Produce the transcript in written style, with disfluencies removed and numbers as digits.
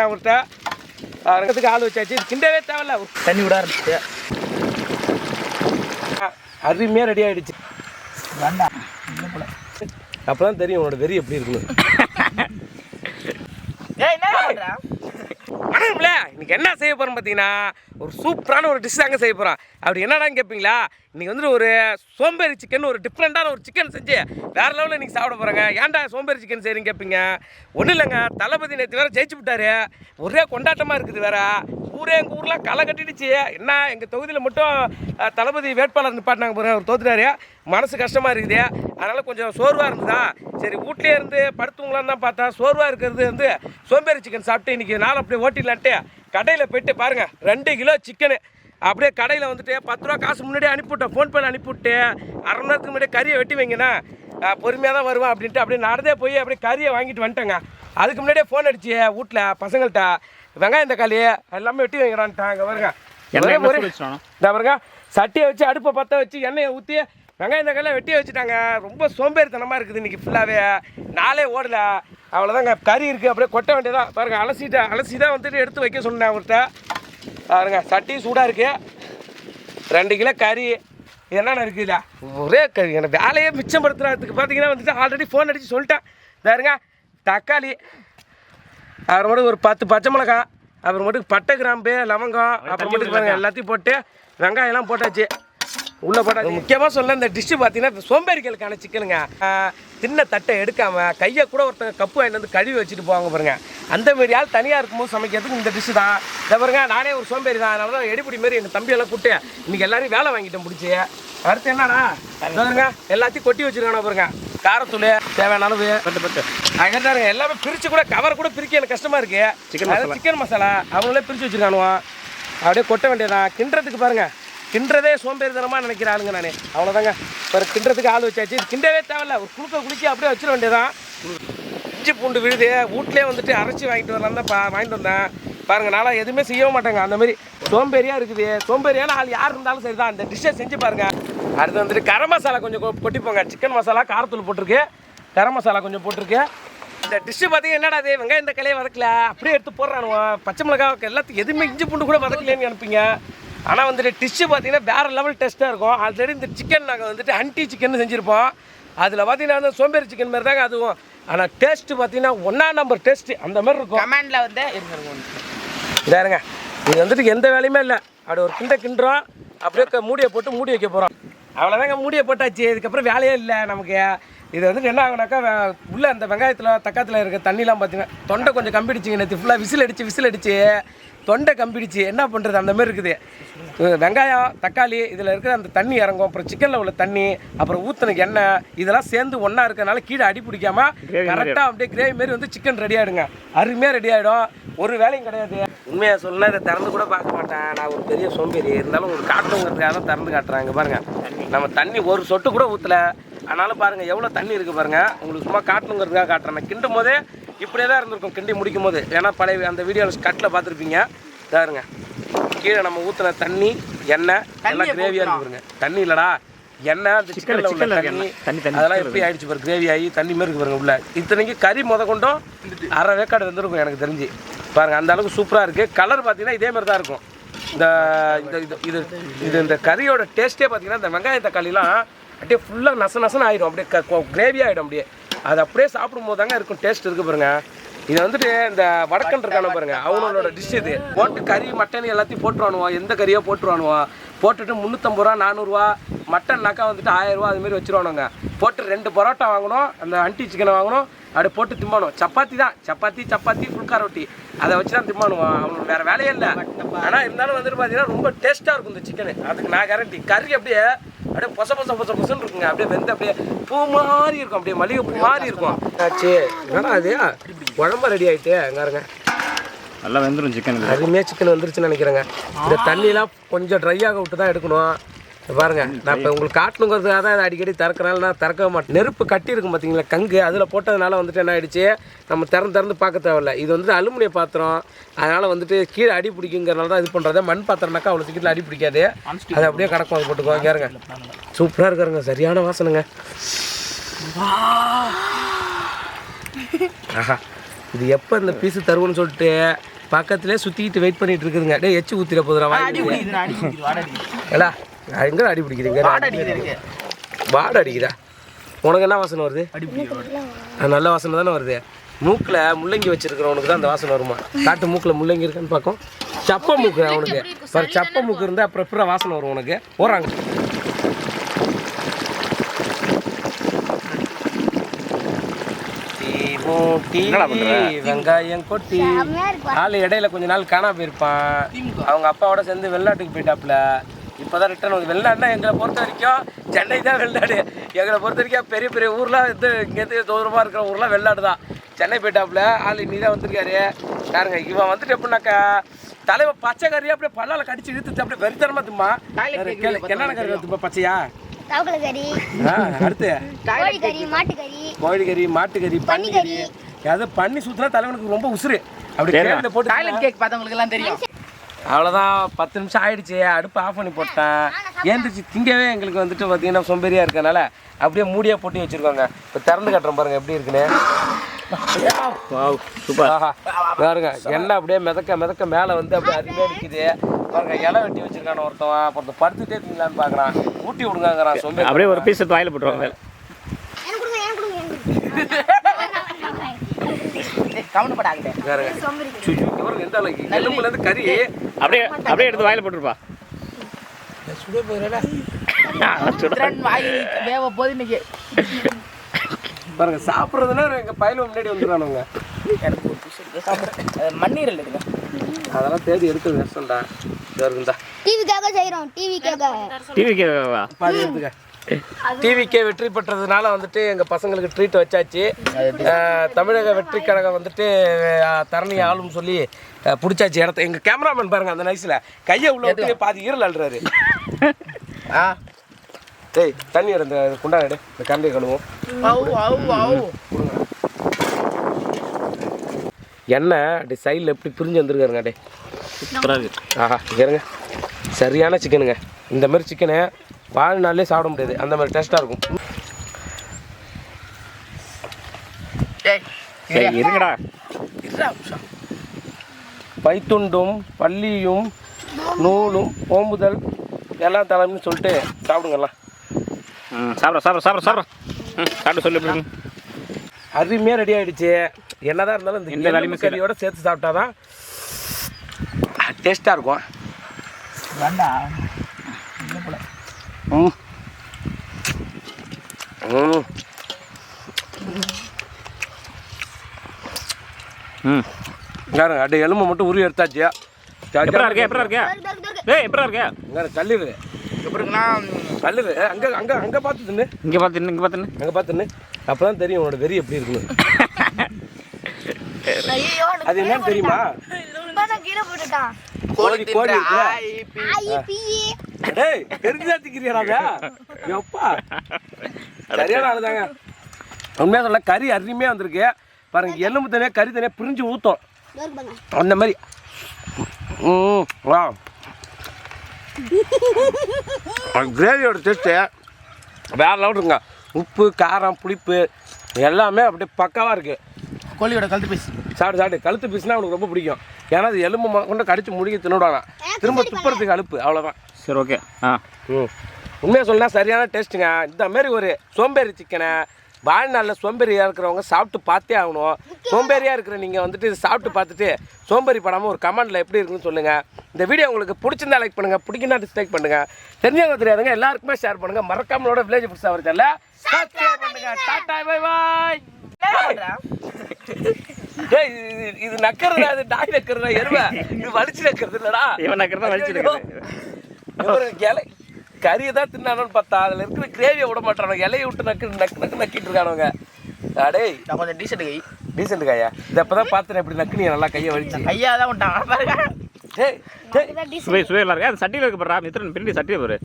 அவர்கிட்ட ரங்கத்துக்கு ஆள் வச்சாச்சு. கிண்டவே தேவையில்ல, தண்ணி விட ஆரம்பிச்சு அருமையாக ரெடி ஆகிடுச்சு. வேண்டாம் அப்போ தான் தெரியும் உன்னோட வெறி எப்படி இருக்கணும். வணக்கம்ல, இன்னைக்கு என்ன செய்ய போகிறோம் பார்த்தீங்கன்னா, ஒரு சூப்பரான ஒரு டிஷ் தாங்க செய்ய போகிறோம். அப்படி என்னடான்னு கேட்பீங்களா? இன்றைக்கி வந்துட்டு ஒரு சோம்பேறி சிக்கன், ஒரு டிஃப்ரெண்ட்டான ஒரு சிக்கன் செஞ்சு வேறு லெவலில் இன்றைக்கி சாப்பிட போகிறாங்க. ஏன்டா சோம்பேறி சிக்கன் செய்கிறீங்க கேட்பீங்க. ஒன்றும் இல்லைங்க, தளபதி நேற்று வேறு ஜெயிச்சு விட்டாரு. ஒரே கொண்டாட்டமாக இருக்குது வேறு. ஊரே எங்கள் ஊரில் களை கட்டிடுச்சு. என்ன எங்கள் தொகுதியில் மட்டும் தளபதி வேட்பாளர் நிப்பாட்டினாங்க போகிறேன், அவர் தோத்துறாரு. மனசு கஷ்டமாக இருக்குது. அதனால் கொஞ்சம் சோர்வாக இருந்ததா, சரி வீட்லேயே இருந்து படுத்துங்களான்னு தான் பார்த்தா, சோர்வாக இருக்கிறது வந்து சோம்பேறி சிக்கன் சாப்பிட்டு இன்றைக்கி நாள் அப்படியே ஓட்டிடலான்ட்டு கடையில் போய்ட்டு பாருங்கள் 2 கிலோ சிக்கனு அப்படியே கடையில் வந்துட்டு 10 ரூபா காசு முன்னாடியே அனுப்பிவிட்டேன். ஃபோன்பேல அனுப்பிவிட்டு அரை மணி நேரத்துக்கு முன்னாடியே கறியை வெட்டி வைங்கண்ணா, பொறுமையாக தான் வருவேன் அப்படின்ட்டு அப்படியே நடந்தே போய் அப்படியே கறியை வாங்கிட்டு வந்துட்டேங்க. அதுக்கு முன்னாடியே ஃபோன் அடிச்சு வீட்டில் பசங்கள்கிட்ட வெங்காயம் தக்காளி எல்லாமே வெட்டி வைக்கிறான்ட்டாங்க. பாருங்க இந்த பாருங்க, சட்டியை வச்சு அடுப்பை பற்ற வச்சு எண்ணெயை ஊற்றி வெங்காயம் தக்காளியாக வெட்டி வச்சுட்டாங்க. ரொம்ப சோம்பேறித்தனமாக இருக்குது இன்றைக்கி ஃபுல்லாகவே. நாளே ஓடலை. அவ்வளோதாங்க, கறி இருக்குது அப்படியே கொட்ட வேண்டியதான். பாருங்கள், அலசி தான் வந்துட்டு எடுத்து வைக்க சொன்னேன் அவர்கிட்ட. பாருங்க, சட்டி சூடாக இருக்குது. 2 கிலோ கறி என்னென்ன இருக்குல்ல, ஒரே கறி. எனக்கு வேலையே மிச்சப்படுத்துறதுக்கு பார்த்தீங்கன்னா வந்துட்டு ஆல்ரெடி ஃபோன் அடித்து சொல்லிட்டேன். பாருங்க, தக்காளி, அப்புறமேட்டுக்கு ஒரு 10 பச்சை மிளகாய், அப்புறமேட்டுக்கு பட்டை கிராம்பு லவங்கம், அப்புறமேட்டுக்கு பாருங்கள் எல்லாத்தையும் போட்டு வெங்காயம்லாம் போட்டாச்சு உள்ளே போட்டாச்சு. முக்கியமாக சொல்ல, இந்த டிஷ்ஷு பார்த்தீங்கன்னா சோம்பேறிகளுக்கான சிக்கனுங்க. தின்ன தட்டை எடுக்காமல் கையை கூட ஒருத்தங்க கப்பு வாங்கிட்டு வந்து கழுவி வச்சுட்டு போவாங்க பாருங்க. அந்த மாரி ஆள் தனியாக இருக்கும்போது சமைக்கிறதுக்கு இந்த டிஷ்ஷு தான். இதை பாருங்க, நானே ஒரு சோம்பேறி தான். அதனால தான் எடுப்படி மாரி எங்கள் தம்பியெல்லாம் கூப்பிட்டு இன்றைக்கி எல்லாரையும் வேலை வாங்கிட்டேன் பிடிச்சி. அடுத்து என்னன்னா பாருங்க, எல்லாத்தையும் கொட்டி வச்சுருக்கானோ பாருங்க. காரத்தூள் தேவையான அளவு அதுக்காக எல்லாமே பிரித்து கூட கவர் கூட பிரிக்க எனக்கு கஷ்டமாக இருக்குது. சிக்கன் மசாலா அவங்களே பிரித்து வச்சுருக்கானுவோம். அப்படியே கொட்ட வேண்டியதான். கிண்டுறதுக்கு பாருங்கள், கிண்டுறதே சோம்பேறித்தனமாக நினைக்கிற ஆளுங்க நான். அவ்வளோதாங்க, இப்போ கிண்டுறதுக்கு ஆள் வச்சாச்சு. கிண்டவே தேவையில்ல, ஒரு குளிக்க அப்படியே வச்சிட வேண்டியதான். இஞ்சி பூண்டு விழுது வீட்லேயே வந்துட்டு அரைச்சி வாங்கிட்டு வரலாம் தான் வாங்கிட்டு வந்தேன். பாருங்கள், நாளாக எதுவுமே செய்யவும் மாட்டேங்க. அந்த மாதிரி சோம்பேறியாக இருக்குது. சோம்பேறியான ஆள் யார் இருந்தாலும் சரி தான், அந்த டிஷ்ஷை செஞ்சு பாருங்கள். அடுத்து வந்துட்டு கரம் மசாலா கொஞ்சம் கொட்டிப்போங்க. சிக்கன் மசாலா காரத்தூள் போட்டிருக்கு, கரம் மசாலா கொஞ்சம் போட்டிருக்கு. இந்த டிஷ்ஷு பார்த்தீங்கன்னா என்னடா அது வெங்காயம் இந்த கலையை வதக்கல அப்படியே எடுத்து போடுறானுவோம். பச்சை மிளகாய் எல்லாத்துக்கும் எதுவுமே இஞ்சி பூண்டு கூட வதக்கலேன்னு அனுப்பிங்க. ஆனால் வந்துட்டு டிஷ்ஷு பார்த்தீங்கன்னா வேறு லெவல் டேஸ்ட்டாக இருக்கும். ஆல்ரெடி இந்த சிக்கன் நாங்கள் வந்துட்டு ஹண்டி சிக்கன் செஞ்சுருப்போம். அதில் பார்த்தீங்கன்னா வந்து சோம்பேறி சிக்கன் மாதிரி தாங்க அதுவும். ஆனால் டேஸ்ட்டு பார்த்தீங்கன்னா 1ஆம் நம்பர் டேஸ்ட்டு அந்த மாதிரி இருக்கும். கமெண்டில் வந்து இதாருங்க, இது வந்துட்டு எந்த வேலையுமே இல்லை. அப்படி ஒரு கிண்டுறோம், அப்படியே மூடியை போட்டு மூடி வைக்க போகிறோம். அவ்வளோதாங்க, மூடியை போட்டாச்சு. இதுக்கப்புறம் வேலையே இல்லை நமக்கு. இது வந்துட்டு என்ன ஆகுனாக்கா, உள்ளே அந்த வெங்காயத்தில் தக்காத்தில் இருக்க தண்ணிலாம் பார்த்தீங்கன்னா தொண்டை கொஞ்சம் கம்பிடிச்சிங்க. நேற்று ஃபுல்லாக விசில் அடித்து தொண்டை கம்பிடிச்சு. என்ன பண்ணுறது, அந்த மாதிரி இருக்குது. வெங்காயம் தக்காளி இதில் இருக்கிற அந்த தண்ணி இறங்கும், அப்புறம் சிக்கனில் உள்ள தண்ணி, அப்புறம் ஊற்றினுக்கு எண்ணெய், இதெல்லாம் சேர்ந்து ஒன்றா இருக்கிறதுனால கீழே அடி பிடிக்காமல் கரெக்டாக அப்படியே கிரேவி மாரி வந்து சிக்கன் ரெடி ஆகிடுங்க. அருமையாக ரெடி ஆகிடும், ஒரு வேலையும் கிடையாது. உண்மையாக சொன்னால் இதை திறந்து கூட பார்க்க மாட்டேன். நான் ஒரு பெரிய சோம்பேறி. இருந்தாலும் ஒரு காட்டுங்கிறதுக்காக தான் திறந்து காட்டுறாங்க. பாருங்கள், நம்ம தண்ணி ஒரு சொட்டு கூட ஊற்றலை. ஆனாலும் பாருங்கள் எவ்வளோ தண்ணி இருக்குது பாருங்கள். உங்களுக்கு சும்மா காட்டணுங்கிறதுக்காக காட்டுறேன். கிண்டும் போதே இப்படியே தான் இருந்திருக்கும், கிண்டி முடிக்கும் போது. ஏன்னா பழைய அந்த வீடியோவில் கட்டில் பார்த்துருப்பீங்க. இதாருங்க, கீழே நம்ம ஊற்றின தண்ணி எண்ணெய் எல்லாம் கிரேவியாக இருக்கு பாருங்க. தண்ணி இல்லைடா, எண்ணெய் அந்த சிக்கனில் உள்ள தண்ணி அதெல்லாம் எப்படி ஆகிடுச்சு பாரு, கிரேவி ஆகி தண்ணி மாரி இருக்கு பாருங்க. உள்ள இத்தனைக்கு கறி கொண்டும் அரை வேக்காடு வந்துருக்கும் எனக்கு தெரிஞ்சு. பாருங்கள், அந்த அளவுக்கு சூப்பராக இருக்குது. கலர் பார்த்தீங்கன்னா இதே மாதிரி தான் இருக்கும். இந்த கறியோட டேஸ்ட்டே பார்த்தீங்கன்னா இந்த வெங்காய தக்காளிலாம் அப்படியே ஃபுல்லாக நசன்னு ஆகிடும். அப்படியே கிரேவி ஆகிடும். அப்படியே அது அப்படியே சாப்பிடும் தாங்க இருக்கும் டேஸ்ட் இருக்குது பாருங்கள். இது வந்துட்டு இந்த வடக்கன் இருக்கானு பாருங்க, அவனோட டிஷ் இது. போட்டு கறி மட்டன் எல்லாத்தையும் போட்டுருவானுவோம். எந்த கறியோ போட்டுருவானுவோம். போட்டுட்டு 350 ரூபா 400 ரூபா. மட்டன்னாக்கா வந்துட்டு 1000 ரூபா அதுமாரி வச்சுருவானுங்க. போட்டு 2 பரோட்டா வாங்கணும், அந்த அண்டி சிக்கனை வாங்கணும், அப்படியே போட்டு திம்பானுவோம். சப்பாத்தி தான், சப்பாத்தி ஃபுல்கா ரொட்டி, அதை வச்சு தான் திம்பானுவோம். அவனுக்கு வேறு வேலையே இல்லை. ஆனால் இருந்தாலும் வந்துட்டு பார்த்தீங்கன்னா ரொம்ப டேஸ்ட்டாக இருக்கும் இந்த சிக்கனு. அதுக்கு நான் கேரண்டி. கறி அப்படியே பொச இருக்குங்க. அப்படியே வெந்து அப்படியே பூ மாதிரி இருக்கும், அப்படியே மல்லிகை பூ மாதிரி இருக்கும். ஆச்சு என்னடா அது குழம்பு ரெடி ஆகிட்டு அங்காருங்க. நல்லா வெந்துடும் சிக்கன். அருமையாக சிக்கன் வந்துருச்சுன்னு நினைக்கிறேங்க. இந்த தண்ணியெலாம் கொஞ்சம் ட்ரையாக விட்டு தான் எடுக்கணும். பாருங்க, நான் இப்போ உங்களுக்கு காட்டணுங்கிறதுக்காக தான் அடிக்கடி திறக்கிறனால நான் திறக்கவே மாட்டேன். நெருப்பு கட்டி இருக்கும் பார்த்தீங்களா கங்கு, அதில் போட்டதுனால வந்துட்டு என்ன ஆகிடுச்சு, நம்ம திறந்து பார்க்க தேவையில்ல. இது வந்துட்டு அலுமினிய பாத்திரம், அதனால் வந்துட்டு கீழே அடி பிடிக்குங்கிறனால தான் இது பண்ணுறது. மண் பாத்திரம்னாக்கா அவ்வளோ சீக்கிரம் அடி பிடிக்காது, அது அப்படியே கிடக்கும். அது போட்டுக்குவோம். கேருங்க, சூப்பராக இருக்காருங்க, சரியான வாசனைங்க. ஆஹா, இது எப்போ இந்த பீஸு தருவோன்னு சொல்லிட்டு பக்கத்துலேயே சுற்றிக்கிட்டு வெயிட் பண்ணிட்டு இருக்குதுங்க. டே எச்சு ஊற்றிட போதுடா அடி வாங்கி பிடிக்குது, அடி பிடிக்குது, வாடை அடிக்குது. ஏடா எங்கே அடி பிடிக்கிறீங்க? வாடை அடிக்குது இருக்கு. வாடை அடிக்குதா? உனக்கு என்ன வாசனை வருது? அடி பிடிக்குது. அது நல்ல வாசனை தானே வருது. மூக்கில் முள்ளங்கி வச்சிருக்கிறவனுக்கு தான் அந்த வாசனை வருமா? காட்டு மூக்கில் முள்ளங்கி இருக்கான்னு பார்க்கும். சப்ப மூக்கு அவனுக்கு பாரு, சப்ப மூக்கு இருந்தால் அப்புறம் எப்படி வாசனை வரும் உனக்கு? போகிறாங்க வெங்காயம் கொட்டி ஆள் இடையில கொஞ்ச நாள் காணாம போயிருப்பான். அவங்க அப்பாவோட சேர்ந்து வெளிநாட்டுக்கு போயிட்டாப்புல. இப்போதான் ரிட்டர்ன் வந்து. வெளிநாடுனா எங்களை பொறுத்த வரைக்கும் சென்னை தான் வெளிநாடு. எங்களை பொறுத்த வரைக்கும் பெரிய பெரிய ஊர்லாம் இது இங்கேருந்து தூரமாக இருக்கிற ஊர்லாம் வெளிநாடு தான். சென்னை போயிட்டாப்புல. ஆள் இன்னி தான் வந்திருக்காரு. பாருங்க இவன் வந்துட்டு எப்படின்னாக்கா தலைவர் பச்சை கறியா அப்படியே பல்லால கடிச்சு இழுத்துட்டு அப்படியே வெறித்தனமா தும்மா. என்னென்ன கறி துப்பா? பச்சையா? அடுத்து கோழிக்கறி, மாட்டுக்கறி, பன்னிக்கறி. அதாவது பண்ணி சுத்தினா தலைவனுக்கு ரொம்ப உசுறு. அப்படி கேள்வியில் போட்டு டாய்லெட் கேக் பார்த்தவங்களுக்கு எல்லாம் தெரியும். அவ்வளோதான். 10 நிமிஷம் ஆயிடுச்சு. அடுப்பு ஆஃப் பண்ணி போட்டேன். ஏந்திரிச்சு திங்கவே எங்களுக்கு வந்துட்டு பார்த்தீங்கன்னா சோம்பேறியாக இருக்கனால அப்படியே மூடியாக போட்டு வச்சுருக்கோங்க. இப்போ திறந்து கட்டுறோம் பாருங்க எப்படி இருக்குன்னு. சூப்பர். ஆஹா பாருங்க எண்ணெய் அப்படியே மிதக்க மேலே வந்து அப்படியே அருமையாக நிற்கிது பாருங்க. இலை வெட்டி வச்சிருக்கான ஒருத்தவன். அப்புறம் படுத்துட்டே திங்கலான்னு பார்க்குறான். ஊட்டி விடுங்கிறான் சோம்பேறி. அப்படியே ஒரு பீஸ் வாயில் போட்டுருவாங்க. கவனப்படாங்க இவருக்கு எந்த அளவுக்கு எலும்புலேருந்து கறி அப்படியே அப்படியே எடுத்து வாயில் போட்டுருப்பா. சுட போயிடல வாயில் வேவ போது இன்னைக்கு பாருங்க. சாப்பிட்றதுன்னா எங்கள் பயில முன்னாடி வந்துடுறானுங்க. எனக்கு ஒரு புதுசு சாப்பிட்றேன். மண்ணீரல் இருக்குதா? அதெல்லாம் தேடி எடுத்து ரெஸ்டா இருக்குதா? டிவிக்காக செய்கிறோம். டிவிக்கேவா? பாதி எடுத்துக்க. டிவிக்கே வெற்றி பெற்றதுனால வந்துட்டு எங்கள் பசங்களுக்கு ட்ரீட் வச்சாச்சு. தமிழக வெற்றி கழகம் வந்துட்டு தரணி ஆளும் சொல்லி பிடிச்சாச்சு இடத்த. எங்கள் கேமராமேன் பாருங்க அந்த நைஸில் கையை உள்ள விட்டு பாதி ஈரல் அழுறாரு. டேய் தண்ணி இந்த குண்டா எடு, இந்த கரண்டியை கழுவும். எண்ணெய் அப்படி சைடில் எப்படி பிரிஞ்சு வந்துருக்காருங்க. டே ஆஹா இருங்க. சரியான சிக்கனுங்க. இந்த மாதிரி சிக்கனை வாழ்நாளே சாப்பிட முடியாது. அந்த மாதிரி டேஸ்ட்டாக இருக்கும். இருங்கடா. பைத்துண்டும் பள்ளியும் நூலும் ஓம்புதல் எல்லாம் தலைமைன்னு சொல்லிட்டு சாப்பிடுங்கலாம். சாப்பிட சொல்லி அருமையாக ரெடி ஆகிடுச்சு. என்னதான் இருந்தாலும் இந்த வேலைமை கறியோட சேர்த்து சாப்பிட்டா தான் டேஸ்ட்டாக இருக்கும். அப்படியே எலும்பை மட்டும் உருவி எடுத்தாச்சு. கல்லு எப்படின்னா கல்லு அங்கே அங்கே அங்கே பார்த்து தின்னு. இங்கே பார்த்துன்னு அப்போ தான் தெரியும் உன்னோட வெறி எப்படி இருக்குன்னு. அது என்னன்னு தெரியுமா? கோழி கோழி டேய் தெரிஞ்சுதான் திக்கிறியாடா? எப்பா சரியான ஆளுதாங்க. உண்மையாக சொல்ல கறி அருமையாக வந்திருக்கு பாருங்க. எலும்பு தனியாக கறி தனியாக பிரிஞ்சு ஊற்றும் அந்த மாதிரி. வா கிரேவியோட டேஸ்ட்டு வேற லெவல் இருக்குங்க. உப்பு காரம் புளிப்பு எல்லாமே அப்படியே பக்காவாக இருக்குது. கோழியோட கழுத்து பீஸ் சாப்பிட்டு கழுத்து பீஸ்னால் அவனுக்கு ரொம்ப பிடிக்கும். ஏன்னா அது எலும்பு கொண்டு கடிச்சு முடிக்க தின்னுடுவாங்க. திரும்ப துப்புறதுக்கு அலுப்பு அவ்வளோதான். சரி ஓகே. உண்மையாக சொல்லலாம் சரியான டேஸ்ட்டுங்க. இந்த மாதிரி ஒரு சோம்பேறி சிக்கனை வாழ்நாளில் சோம்பேறியாக இருக்கிறவங்க சாப்பிட்டு பார்த்தே ஆகணும். சோம்பேறியாக இருக்கிற நீங்கள் வந்துட்டு இது சாப்பிட்டு பார்த்துட்டு சோம்பேறி படாமல் ஒரு கமெண்டில் எப்படி இருக்குன்னு சொல்லுங்கள். இந்த வீடியோ உங்களுக்கு பிடிச்சிருந்தா லைக் பண்ணுங்கள், பிடிக்குன்னா டிஸ்லைக் பண்ணுங்கள். தெரிஞ்சவங்க தெரியாதுங்க எல்லாருக்குமே ஷேர் பண்ணுங்கள். மறக்காமலோட வில்லேஜ் ஃபுட்ஸ் அவர் சேனலை சப்ஸ்கிரைப் பண்ணுங்கள். Tata bye bye. இது நக்கிறது, அது டாய் நக்கிறதா? எருமை இது வலிச்சு நக்கிறது இல்லடா. இவன் நக்கிறதா வலிச்சு இலை கறியை தான் தின்னானு பார்த்தா அதில் இருக்கிற கிரேவியை விட மாட்டானு. இலையை விட்டு நக்கிட்டு இருக்கானுங்க. அடே நான் கொஞ்சம் டீசெண்ட் கையா. இது அப்போ தான் பார்த்துனேன் இப்படி நக்கு நல்லா கையை வலிச்சு. கையா தான் விட்டான். சுவை நல்லா இருக்கு. அது சட்டியில் இருக்கு பாரு. மித்திரன் பின்னாடி சட்டியில் பாரு.